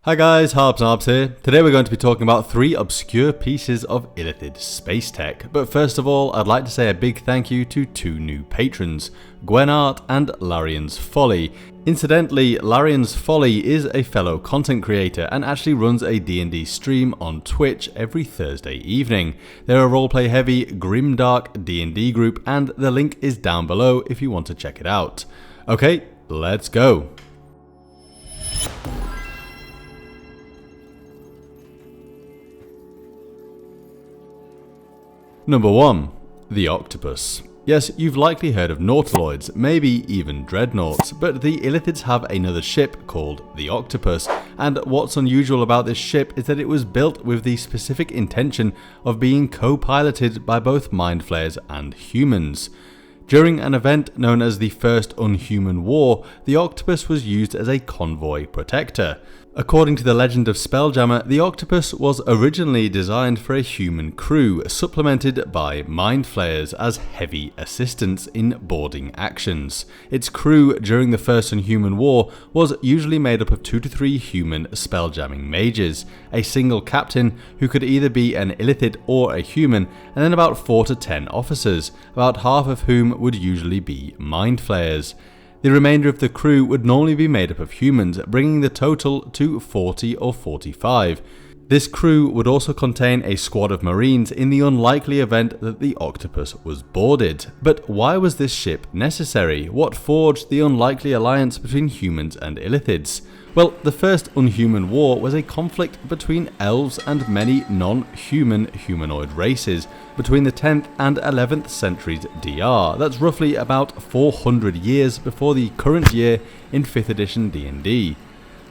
Hi guys, Harbs here. Today we're going to be talking about 3 obscure pieces of Illithid space tech. But first of all, I'd like to say a big thank you to 2 new patrons, Gwenart and Larian's Folly. Incidentally, Larian's Folly is a fellow content creator and actually runs a D&D stream on Twitch every Thursday evening. They're a roleplay heavy, grimdark D&D group and the link is down below if you want to check it out. Okay, let's go. Number 1. The Octopus. Yes, you've likely heard of Nautiloids, maybe even Dreadnoughts, but the Illithids have another ship called the Octopus, and what's unusual about this ship is that it was built with the specific intention of being co-piloted by both Mind Flayers and humans. During an event known as the First Unhuman War, the Octopus was used as a convoy protector. According to the legend of Spelljammer, the Octopus was originally designed for a human crew, supplemented by Mind Flayers as heavy assistants in boarding actions. Its crew during the First Unhuman War was usually made up of 2 to 3 human spelljamming mages, a single captain who could either be an Illithid or a human, and then about 4 to 10 officers, about half of whom would usually be Mind Flayers. The remainder of the crew would normally be made up of humans, bringing the total to 40 or 45. This crew would also contain a squad of marines in the unlikely event that the Octopus was boarded. But why was this ship necessary? What forged the unlikely alliance between humans and Illithids? Well, the First Unhuman War was a conflict between elves and many non-human humanoid races between the 10th and 11th centuries DR. That's roughly about 400 years before the current year in 5th edition D&D.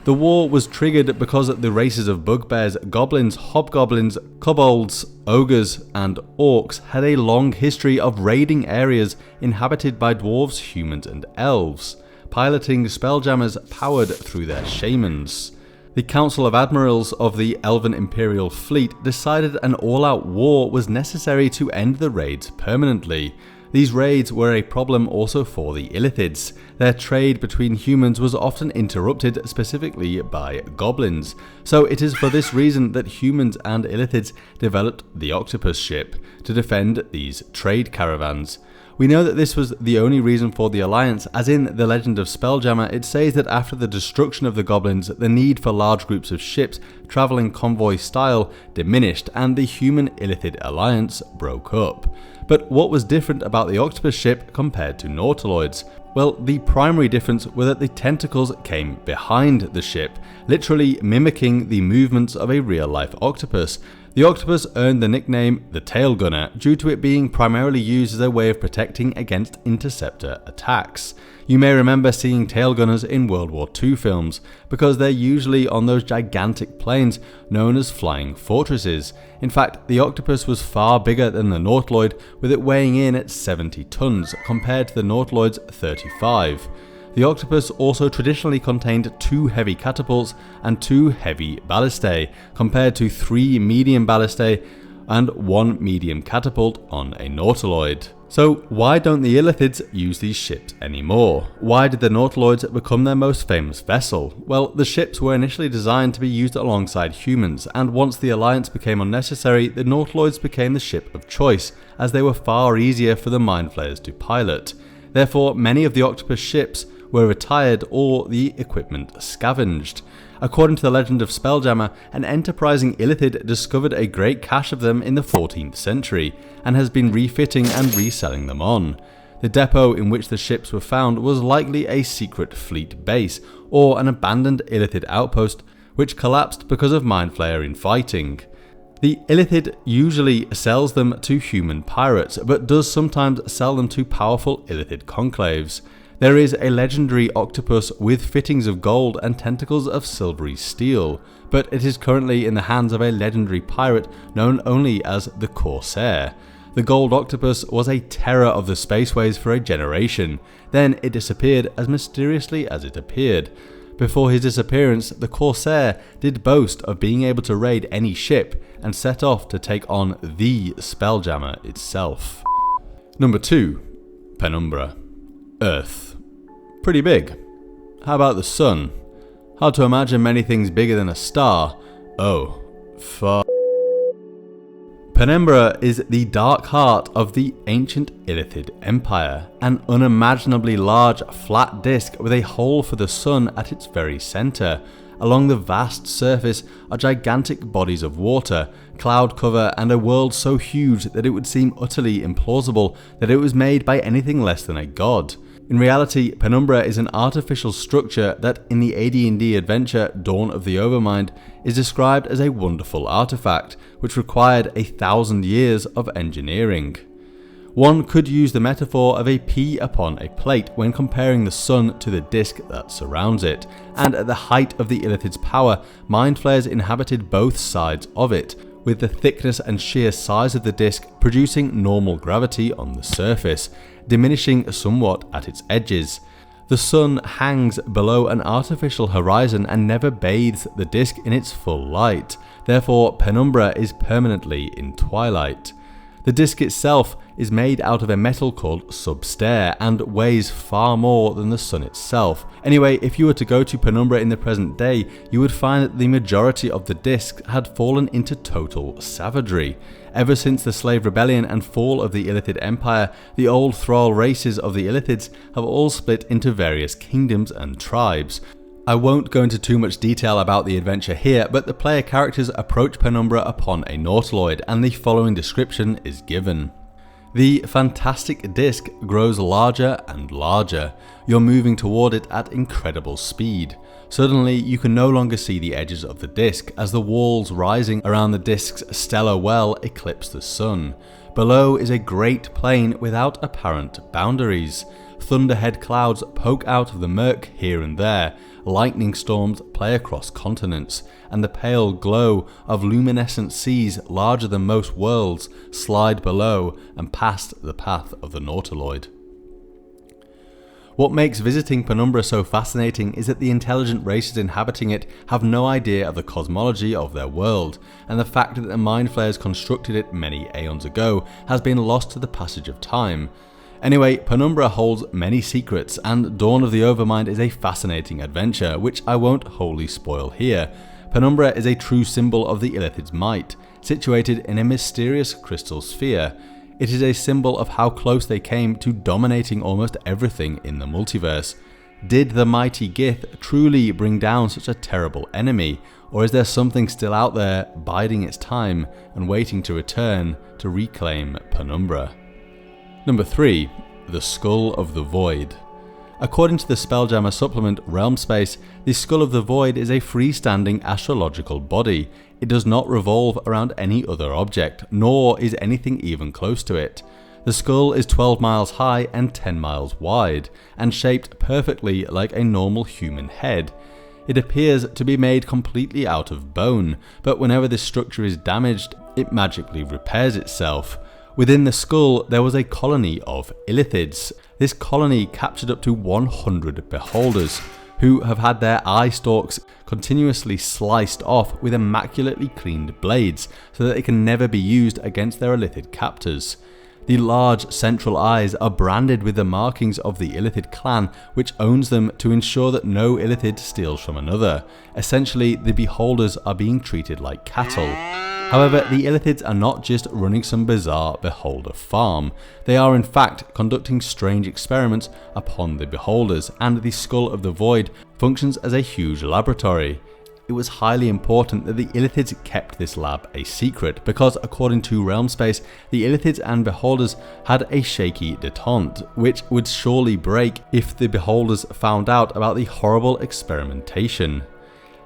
The war was triggered because the races of bugbears, goblins, hobgoblins, kobolds, ogres and orcs had a long history of raiding areas inhabited by dwarves, humans and elves, piloting spelljammers powered through their shamans. The Council of Admirals of the Elven Imperial Fleet decided an all-out war was necessary to end the raids permanently. These raids were a problem also for the Illithids. Their trade between humans was often interrupted, specifically by goblins. So it is for this reason that humans and Illithids developed the Octopus ship to defend these trade caravans. We know that this was the only reason for the alliance, as in the legend of Spelljammer it says that after the destruction of the goblins, the need for large groups of ships travelling convoy style diminished and the human Illithid alliance broke up. But what was different about the Octopus ship compared to Nautiloids? Well, the primary difference was that the tentacles came behind the ship, literally mimicking the movements of a real-life octopus. The Octopus earned the nickname the Tail Gunner due to it being primarily used as a way of protecting against interceptor attacks. You may remember seeing tail gunners in World War II films because they're usually on those gigantic planes known as flying fortresses. In fact, the Octopus was far bigger than the Nautiloid, with it weighing in at 70 tons compared to the Nautiloid's 35. The Octopus also traditionally contained 2 heavy catapults and 2 heavy ballistae, compared to 3 medium ballistae and 1 medium catapult on a Nautiloid. So why don't the Illithids use these ships anymore? Why did the Nautiloids become their most famous vessel? Well, the ships were initially designed to be used alongside humans, and once the alliance became unnecessary, the Nautiloids became the ship of choice, as they were far easier for the Mind Flayers to pilot. Therefore, many of the Octopus ships were retired or the equipment scavenged. According to the legend of Spelljammer, an enterprising Illithid discovered a great cache of them in the 14th century and has been refitting and reselling them on. The depot in which the ships were found was likely a secret fleet base or an abandoned Illithid outpost which collapsed because of Mind Flayer infighting. The Illithid usually sells them to human pirates, but does sometimes sell them to powerful Illithid conclaves. There is a legendary octopus with fittings of gold and tentacles of silvery steel, but it is currently in the hands of a legendary pirate known only as the Corsair. The gold octopus was a terror of the spaceways for a generation, then it disappeared as mysteriously as it appeared. Before his disappearance, the Corsair did boast of being able to raid any ship and set off to take on the Spelljammer itself. Number 2. Penumbra. Earth. Pretty big. How about the Sun? Hard to imagine many things bigger than a star. Oh, fuck. Penumbra is the dark heart of the ancient Illithid Empire, an unimaginably large flat disk with a hole for the sun at its very centre. Along the vast surface are gigantic bodies of water, cloud cover, and a world so huge that it would seem utterly implausible that it was made by anything less than a god. In reality, Penumbra is an artificial structure that, in the AD&D adventure Dawn of the Overmind, is described as a wonderful artifact, which required 1,000 years of engineering. One could use the metaphor of a pea upon a plate when comparing the sun to the disk that surrounds it, and at the height of the Illithid's power, Mind Flayers inhabited both sides of it, with the thickness and sheer size of the disk producing normal gravity on the surface, diminishing somewhat at its edges. The sun hangs below an artificial horizon and never bathes the disk in its full light, therefore Penumbra is permanently in twilight. The disk itself is made out of a metal called substare and weighs far more than the sun itself. Anyway, if you were to go to Penumbra in the present day, you would find that the majority of the disk had fallen into total savagery. Ever since the Slave Rebellion and fall of the Illithid Empire, the old thrall races of the Illithids have all split into various kingdoms and tribes. I won't go into too much detail about the adventure here, but the player characters approach Penumbra upon a Nautiloid, and the following description is given. The fantastic disk grows larger and larger. You're moving toward it at incredible speed. Suddenly, you can no longer see the edges of the disk, as the walls rising around the disk's stellar well eclipse the sun. Below is a great plain without apparent boundaries. Thunderhead clouds poke out of the murk here and there, lightning storms play across continents, and the pale glow of luminescent seas larger than most worlds slide below and past the path of the Nautiloid. What makes visiting Penumbra so fascinating is that the intelligent races inhabiting it have no idea of the cosmology of their world, and the fact that the Mind Flayers constructed it many aeons ago has been lost to the passage of time. Anyway, Penumbra holds many secrets, and Dawn of the Overmind is a fascinating adventure, which I won't wholly spoil here. Penumbra is a true symbol of the Illithid's might, situated in a mysterious crystal sphere. It is a symbol of how close they came to dominating almost everything in the multiverse. Did the mighty Gith truly bring down such a terrible enemy, or is there something still out there biding its time and waiting to return to reclaim Penumbra? Number 3. The Skull of the Void. According to the Spelljammer supplement Realm Space, the Skull of the Void is a freestanding astrological body. It does not revolve around any other object, nor is anything even close to it. The skull is 12 miles high and 10 miles wide, and shaped perfectly like a normal human head. It appears to be made completely out of bone, but whenever this structure is damaged, it magically repairs itself. Within the skull, there was a colony of Illithids. This colony captured up to 100 beholders, who have had their eye stalks continuously sliced off with immaculately cleaned blades, so that they can never be used against their Illithid captors. The large central eyes are branded with the markings of the Illithid clan, which owns them to ensure that no Illithid steals from another. Essentially, the beholders are being treated like cattle. However, the Illithids are not just running some bizarre beholder farm. They are in fact conducting strange experiments upon the beholders, and the Skull of the Void functions as a huge laboratory. It was highly important that the Illithids kept this lab a secret, because according to Realm Space, the Illithids and beholders had a shaky detente, which would surely break if the beholders found out about the horrible experimentation.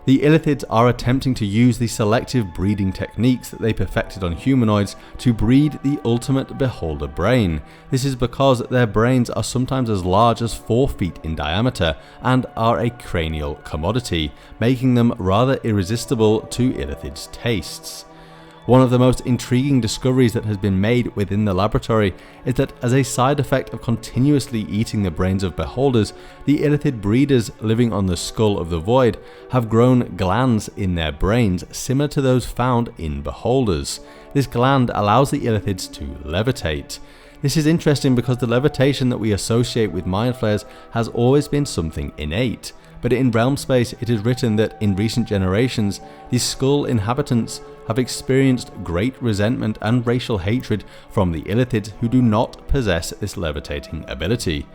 The Illithids are attempting to use the selective breeding techniques that they perfected on humanoids to breed the ultimate beholder brain. This is because their brains are sometimes as large as 4 feet in diameter and are a cranial commodity, making them rather irresistible to Illithid's tastes. One of the most intriguing discoveries that has been made within the laboratory is that as a side effect of continuously eating the brains of beholders, the Illithid breeders living on the Skull of the Void have grown glands in their brains similar to those found in beholders. This gland allows the Illithids to levitate. This is interesting because the levitation that we associate with Mind Flayers has always been something innate. but in Realm Space it is written that in recent generations, the Skull inhabitants have experienced great resentment and racial hatred from the Illithids who do not possess this levitating ability.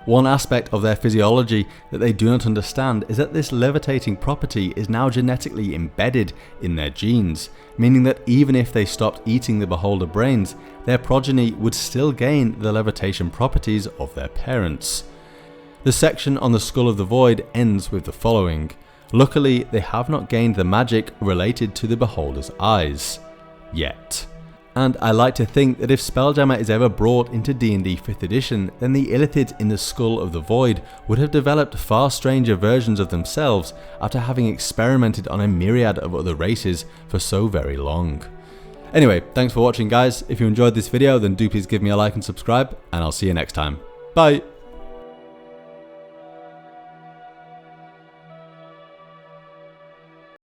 One aspect of their physiology that they do not understand is that this levitating property is now genetically embedded in their genes, meaning that even if they stopped eating the beholder brains, their progeny would still gain the levitation properties of their parents. The section on the Skull of the Void ends with the following: luckily they have not gained the magic related to the beholder's eyes. Yet. And I like to think that if Spelljammer is ever brought into D&D 5th edition, then the Illithids in the Skull of the Void would have developed far stranger versions of themselves after having experimented on a myriad of other races for so very long. Anyway, thanks for watching guys. If you enjoyed this video then do please give me a like and subscribe, and I'll see you next time. Bye!